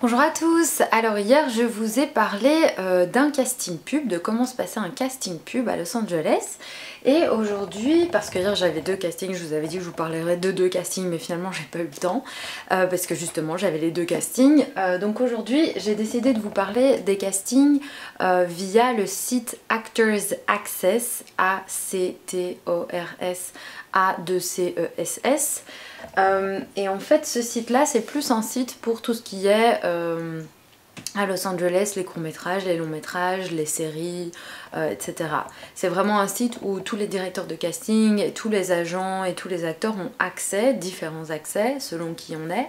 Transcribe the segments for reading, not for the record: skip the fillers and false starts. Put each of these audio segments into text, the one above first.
Bonjour à tous. Alors hier je vous ai parlé d'un casting pub, de comment se passait un casting pub à Los Angeles. Et aujourd'hui, parce que hier j'avais deux castings, je vous avais dit que je vous parlerais de deux castings mais finalement j'ai pas eu le temps parce que justement j'avais les deux castings. Donc aujourd'hui j'ai décidé de vous parler des castings via le site Actors Access, A-C-T-O-R-S A-2-C-E-S-S. Et en fait ce site là c'est plus un site pour tout ce qui est à Los Angeles, les courts-métrages, les longs-métrages, les séries, etc. C'est vraiment un site où tous les directeurs de casting, et tous les agents et tous les acteurs ont accès, différents accès selon qui on est.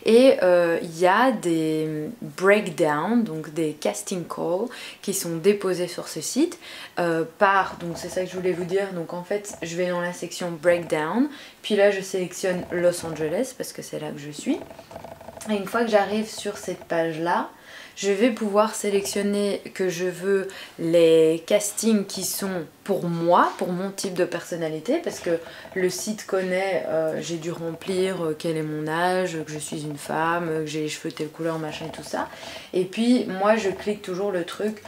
Et il y a des breakdowns, donc des casting calls qui sont déposés sur ce site donc c'est ça que je voulais vous dire. Donc en fait je vais dans la section breakdown, puis là je sélectionne Los Angeles parce que c'est là que je suis. Et une fois que j'arrive sur cette page là, je vais pouvoir sélectionner que je veux les castings qui sont pour moi, pour mon type de personnalité, parce que le site connaît, j'ai dû remplir quel est mon âge, que je suis une femme, que j'ai les cheveux telle couleur, machin et tout ça. Et puis moi je clique toujours le truc,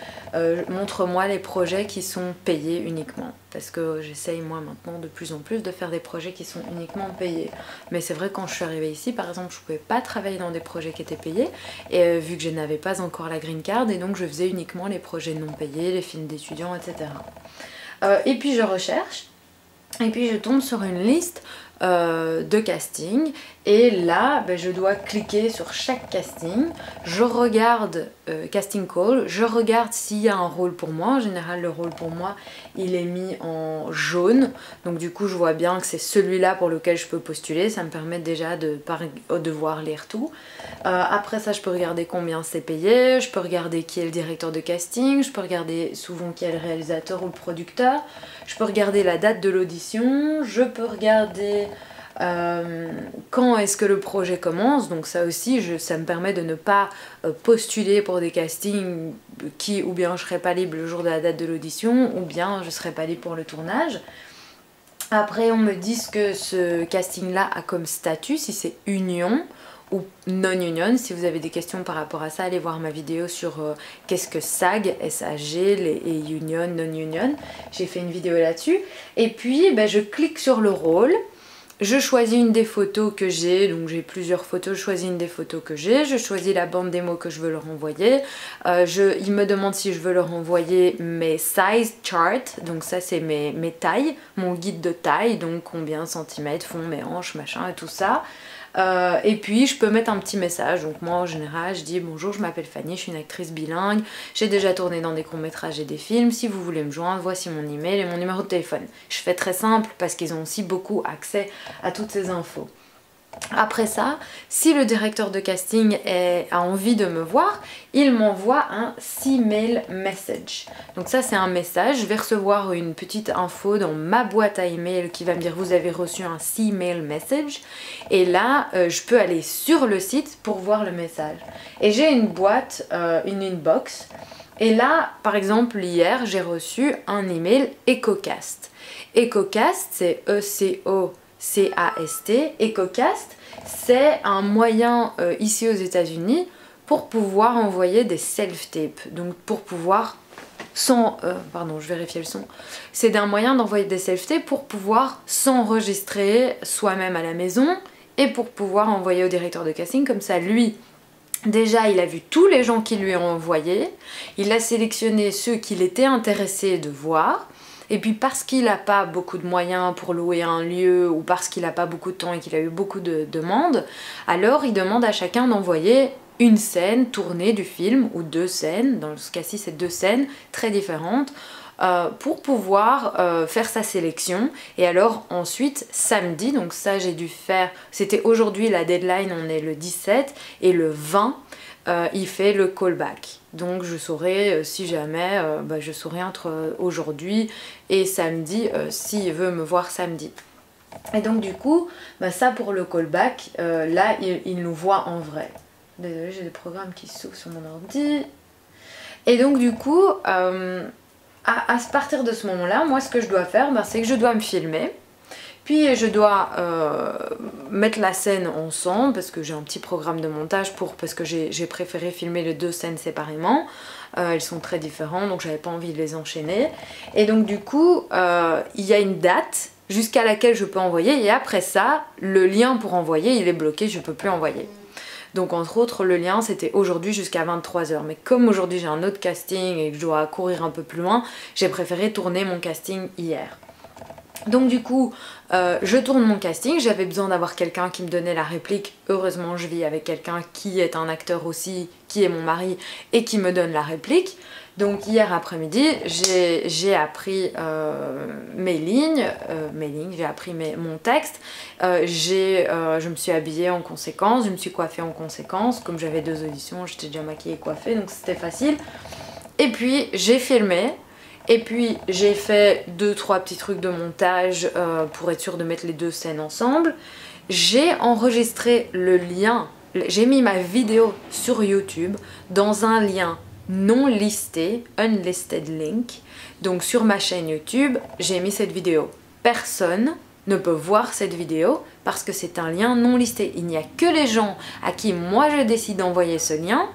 montre-moi les projets qui sont payés uniquement. Parce que j'essaye moi maintenant de plus en plus de faire des projets qui sont uniquement payés. Mais c'est vrai quand je suis arrivée ici par exemple je pouvais pas travailler dans des projets qui étaient payés et vu que je n'avais pas encore la green card et donc je faisais uniquement les projets non payés, les films d'étudiants, etc. Et puis je recherche et puis je tombe sur une liste de casting et là je dois cliquer sur chaque casting, je regarde casting call, je regarde s'il y a un rôle pour moi. En général le rôle pour moi il est mis en jaune, donc du coup je vois bien que c'est celui-là pour lequel je peux postuler, ça me permet déjà de devoir lire tout. Après ça je peux regarder combien c'est payé, je peux regarder qui est le directeur de casting, je peux regarder souvent qui est le réalisateur ou le producteur, je peux regarder la date de l'audition, je peux regarder quand est-ce que le projet commence. Donc ça aussi ça me permet de ne pas postuler pour des castings qui ou bien je serai pas libre le jour de la date de l'audition ou bien je serai pas libre pour le tournage. Après on me dit ce que ce casting là a comme statut, si c'est union ou non-union. Si vous avez des questions par rapport à ça, allez voir ma vidéo sur qu'est-ce que SAG, S-A-G, et union, non-union. J'ai fait une vidéo là-dessus. Et puis je clique sur le rôle. Je choisis une des photos que j'ai, donc j'ai plusieurs photos, je choisis une des photos que j'ai, je choisis la bande démo que je veux leur envoyer, il me demande si je veux leur envoyer mes size charts, donc ça c'est mes tailles, mon guide de taille, donc combien centimètres font mes hanches, machin et tout ça. Et puis je peux mettre un petit message, donc moi en général je dis bonjour, je m'appelle Fanny, je suis une actrice bilingue, j'ai déjà tourné dans des courts métrages et des films, si vous voulez me joindre voici mon email et mon numéro de téléphone. Je fais très simple parce qu'ils ont aussi beaucoup accès à toutes ces infos. Après ça, si le directeur de casting a envie de me voir, il m'envoie un C-mail message. Donc ça c'est un message, je vais recevoir une petite info dans ma boîte à email qui va me dire vous avez reçu un C-mail message. Et là, je peux aller sur le site pour voir le message. Et j'ai une boîte, une inbox. Et là, par exemple, hier, j'ai reçu un email EcoCast. EcoCast, c'est E-C-O-C-A-S-T, EcoCast, c'est un moyen ici aux États-Unis pour pouvoir envoyer des self-tapes, donc pour pouvoir pardon, je vérifiais le son. C'est un moyen d'envoyer des self-tapes pour pouvoir s'enregistrer soi-même à la maison et pour pouvoir envoyer au directeur de casting, comme ça lui déjà il a vu tous les gens qui lui ont envoyé, il a sélectionné ceux qu'il était intéressé de voir. Et puis parce qu'il n'a pas beaucoup de moyens pour louer un lieu ou parce qu'il n'a pas beaucoup de temps et qu'il a eu beaucoup de demandes, alors il demande à chacun d'envoyer une scène tournée du film ou deux scènes, dans ce cas-ci c'est deux scènes très différentes, pour pouvoir faire sa sélection. Et alors ensuite samedi, donc ça j'ai dû faire, c'était aujourd'hui la deadline, on est le 17 et le 20 il fait le callback. Donc je saurai si jamais, je saurai entre aujourd'hui et samedi s'il veut me voir samedi. Et donc du coup, ça pour le callback, là il nous voit en vrai. Désolée, j'ai des programmes qui s'ouvrent sur mon ordi. Et donc du coup, à partir de ce moment-là, moi ce que je dois faire, c'est que je dois me filmer. Puis je dois mettre la scène ensemble parce que j'ai un petit programme de montage parce que j'ai préféré filmer les deux scènes séparément. Elles sont très différentes donc j'avais pas envie de les enchaîner. Et donc du coup il y a une date jusqu'à laquelle je peux envoyer et après ça le lien pour envoyer il est bloqué, je peux plus envoyer. Donc entre autres le lien c'était aujourd'hui jusqu'à 23 h, mais comme aujourd'hui j'ai un autre casting et que je dois courir un peu plus loin, j'ai préféré tourner mon casting hier. Donc du coup je tourne mon casting, j'avais besoin d'avoir quelqu'un qui me donnait la réplique, heureusement je vis avec quelqu'un qui est un acteur aussi, qui est mon mari et qui me donne la réplique. Donc hier après-midi j'ai appris mes lignes, j'ai appris mon texte, je me suis habillée en conséquence, je me suis coiffée en conséquence, comme j'avais 2 auditions j'étais déjà maquillée et coiffée donc c'était facile. Et puis j'ai filmé. Et puis j'ai fait 2-3 petits trucs de montage pour être sûre de mettre les deux scènes ensemble. J'ai enregistré le lien, j'ai mis ma vidéo sur YouTube dans un lien non listé, unlisted link. Donc sur ma chaîne YouTube, j'ai mis cette vidéo. Personne ne peut voir cette vidéo parce que c'est un lien non listé. Il n'y a que les gens à qui moi je décide d'envoyer ce lien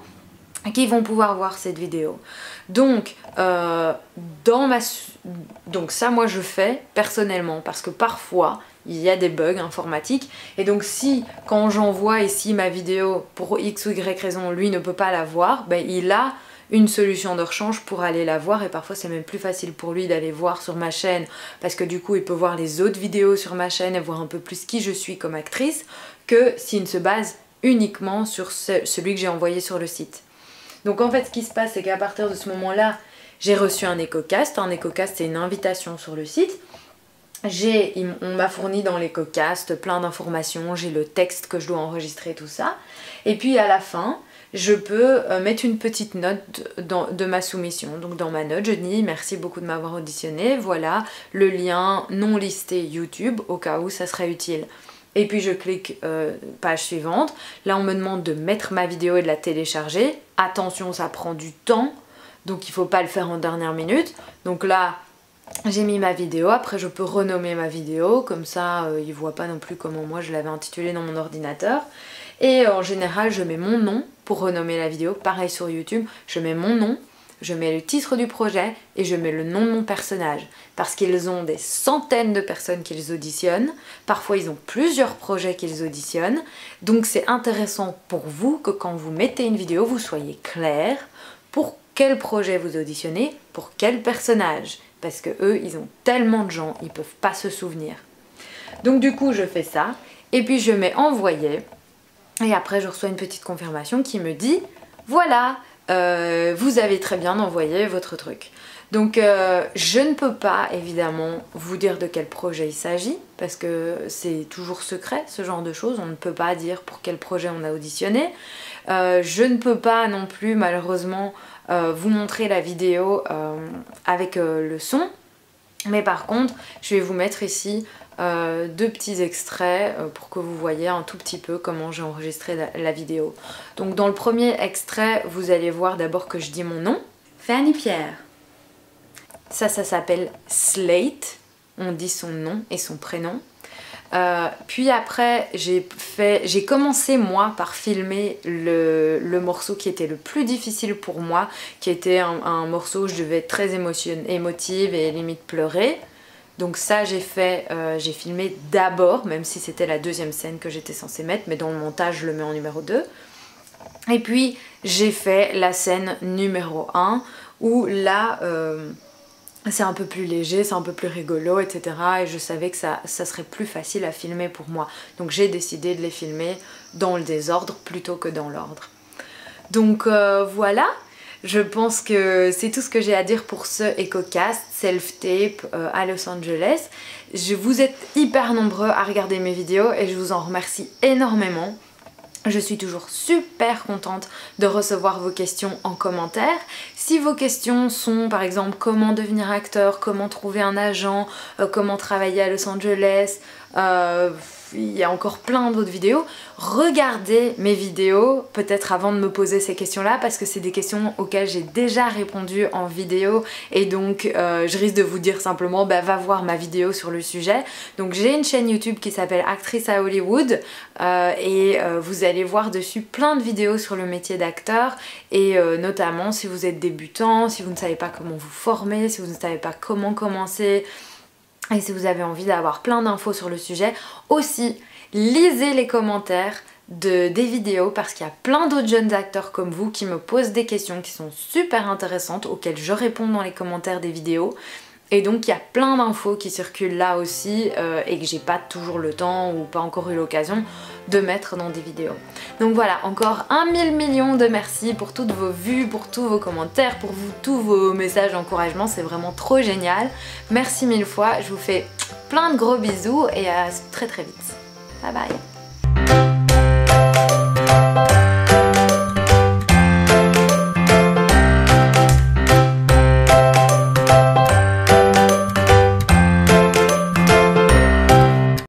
qui vont pouvoir voir cette vidéo. Donc, donc ça moi je fais personnellement parce que parfois il y a des bugs informatiques et donc si quand j'envoie ici ma vidéo pour X ou Y raison lui ne peut pas la voir, ben, il a une solution de rechange pour aller la voir et parfois c'est même plus facile pour lui d'aller voir sur ma chaîne parce que du coup il peut voir les autres vidéos sur ma chaîne et voir un peu plus qui je suis comme actrice que s'il ne se base uniquement sur celui que j'ai envoyé sur le site. Donc en fait ce qui se passe c'est qu'à partir de ce moment-là, j'ai reçu un EcoCast. Un EcoCast c'est une invitation sur le site. On m'a fourni dans l'EcoCast plein d'informations, j'ai le texte que je dois enregistrer, tout ça. Et puis à la fin, je peux mettre une petite note de ma soumission. Donc dans ma note, je dis merci beaucoup de m'avoir auditionné, voilà le lien non listé YouTube au cas où ça serait utile. Et puis je clique page suivante. Là on me demande de mettre ma vidéo et de la télécharger. Attention, ça prend du temps, donc il faut pas le faire en dernière minute. Donc là, j'ai mis ma vidéo, après je peux renommer ma vidéo, comme ça ils voient pas non plus comment moi je l'avais intitulée dans mon ordinateur. Et en général je mets mon nom pour renommer la vidéo, pareil sur YouTube, je mets mon nom. Je mets le titre du projet et je mets le nom de mon personnage parce qu'ils ont des centaines de personnes qu'ils auditionnent, parfois ils ont plusieurs projets qu'ils auditionnent, donc c'est intéressant pour vous que quand vous mettez une vidéo, vous soyez clair pour quel projet vous auditionnez, pour quel personnage, parce que eux ils ont tellement de gens, ils peuvent pas se souvenir. Donc du coup je fais ça et puis je mets envoyer et après je reçois une petite confirmation qui me dit voilà, vous avez très bien envoyé votre truc. Donc je ne peux pas évidemment vous dire de quel projet il s'agit parce que c'est toujours secret ce genre de choses, on ne peut pas dire pour quel projet on a auditionné. Je ne peux pas non plus malheureusement vous montrer la vidéo avec le son, mais par contre je vais vous mettre ici 2 petits extraits pour que vous voyez un tout petit peu comment j'ai enregistré la vidéo. Donc dans le premier extrait, vous allez voir d'abord que je dis mon nom, Fanny Pierre. Ça s'appelle Slate, on dit son nom et son prénom. Puis après, j'ai commencé moi par filmer le morceau qui était le plus difficile pour moi, qui était un morceau où je devais être très émotive et limite pleurer. Donc ça j'ai filmé d'abord, même si c'était la deuxième scène que j'étais censée mettre, mais dans le montage je le mets en numéro 2. Et puis j'ai fait la scène numéro 1, où là c'est un peu plus léger, c'est un peu plus rigolo, etc. Et je savais que ça serait plus facile à filmer pour moi. Donc j'ai décidé de les filmer dans le désordre plutôt que dans l'ordre. Donc voilà. Je pense que c'est tout ce que j'ai à dire pour ce EcoCast self-tape à Los Angeles. Vous êtes hyper nombreux à regarder mes vidéos et je vous en remercie énormément. Je suis toujours super contente de recevoir vos questions en commentaire. Si vos questions sont par exemple comment devenir acteur, comment trouver un agent, comment travailler à Los Angeles, il y a encore plein d'autres vidéos. Regardez mes vidéos, peut-être avant de me poser ces questions-là, parce que c'est des questions auxquelles j'ai déjà répondu en vidéo, et donc je risque de vous dire simplement bah, va voir ma vidéo sur le sujet. Donc j'ai une chaîne YouTube qui s'appelle Actrice à Hollywood, et vous allez voir dessus plein de vidéos sur le métier d'acteur, et notamment si vous êtes débutant, si vous ne savez pas comment vous former, si vous ne savez pas comment commencer, et si vous avez envie d'avoir plein d'infos sur le sujet. Aussi, lisez les commentaires des vidéos, parce qu'il y a plein d'autres jeunes acteurs comme vous qui me posent des questions qui sont super intéressantes, auxquelles je réponds dans les commentaires des vidéos. Et donc il y a plein d'infos qui circulent là aussi et que j'ai pas toujours le temps ou pas encore eu l'occasion de mettre dans des vidéos. Donc voilà, encore 1 000 millions de merci pour toutes vos vues, pour tous vos commentaires, pour tous vos messages d'encouragement, c'est vraiment trop génial. Merci 1000 fois, je vous fais plein de gros bisous et à très très vite. Bye bye.